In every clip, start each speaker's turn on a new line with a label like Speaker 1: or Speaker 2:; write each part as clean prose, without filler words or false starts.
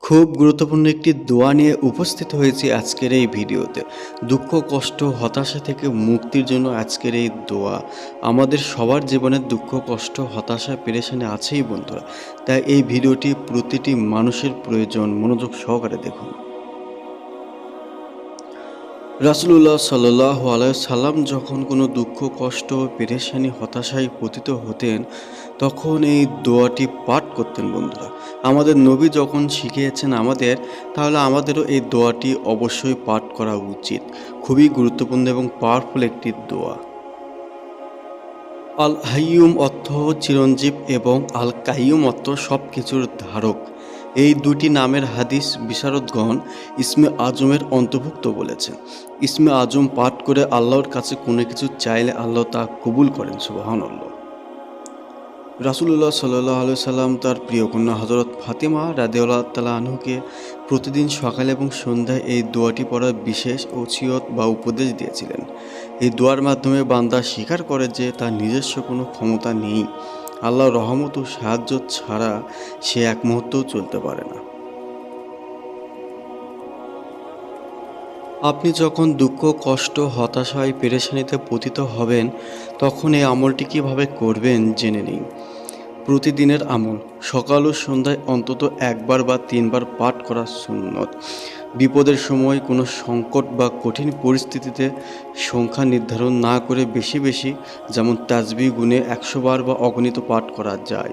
Speaker 1: খুব গুরুত্বপূর্ণ একটি দোয়া নিয়ে উপস্থিত হয়েছি আজকের এই ভিডিওতে। দুঃখ, কষ্ট, হতাশা থেকে মুক্তির জন্য আজকের এই দোয়া। আমাদের সবার জীবনে দুঃখ, কষ্ট, হতাশা, পেরেশানি আছেই বন্ধুরা। তাই এই ভিডিওটি প্রতিটি মানুষের প্রয়োজন। মনোযোগ সহকারে দেখুন। রাসূলুল্লাহ সাল্লাল্লাহু আলাইহি সাল্লাম যখন কোনো দুঃখ, কষ্ট, পেরেশানি, হতাশায় পতিত হতেন, তখন এই দোয়াটি পাঠ করতেন বন্ধুরা। আমাদের নবী যখন শিখিয়েছেন আমাদের, তাহলে আমাদেরও এই দোয়াটি অবশ্যই পাঠ করা উচিত। খুবই গুরুত্বপূর্ণ এবং পাওয়ারফুল একটি দোয়া। আল হাইয়ুম অর্থ চিরঞ্জীব এবং আল কাইয়ুম অর্থ সব কিছুর ধারক। এই দুটি নামের হাদিস বিশারদগণ ইসমে আজমের অন্তর্ভুক্ত বলেছেন। ইসমে আজম পাঠ করে আল্লাহর কাছে কোনো কিছু চাইলে আল্লাহ তা কবুল করেন। সুবহানাল্লাহ। রাসূলুল্লাহ সাল্লাল্লাহু আলাইহি সাল্লাম তার প্রিয় কন্যা হযরত ফাতিমা রাদিয়াল্লাহু তাআলা আনহুকে প্রতিদিন সকালে এবং সন্ধ্যায় এই দোয়াটি পড়ার বিশেষ ওসিয়ত বা উপদেশ দিয়েছিলেন। এই দোয়ার মাধ্যমে বান্দা স্বীকার করে যে তার নিজস্ব কোনো ক্ষমতা নেই। আল্লাহর রহমত ও সাহায্য ছাড়া সে এক মুহূর্তও চলতে পারে না। আপনি যখন দুঃখ, কষ্ট, হতাশায়, পেরেশানিতে পতিত হবেন, তখন এই আমলটি কীভাবে করবেন জেনে নিন। প্রতিদিনের আমল সকাল ও সন্ধ্যায় অন্তত একবার বা ৩ বার পাঠ করা সুন্নত। বিপদের সময় কোনো সংকট বা কঠিন পরিস্থিতিতে সংখ্যা নির্ধারণ না করে বেশি বেশি, যেমন তাসবিহ গুণে ১০০ বার বা অগণিত পাঠ করা যায়।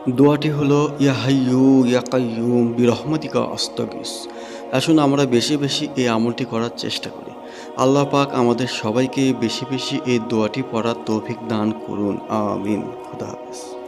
Speaker 1: দোয়াটি হলো ইয়া হাইয়ু ইয়া কাইয়ুম বিরহমাতিকা আস্তাগিস। আসুন আমরা বেশি বেশি এই আমলটি করার চেষ্টা করি। আল্লাহ পাক আমাদের সবাইকে বেশি বেশি এই দোয়াটি পড়ার তৌফিক দান করুন। আমিন। খুদা হাফেজ।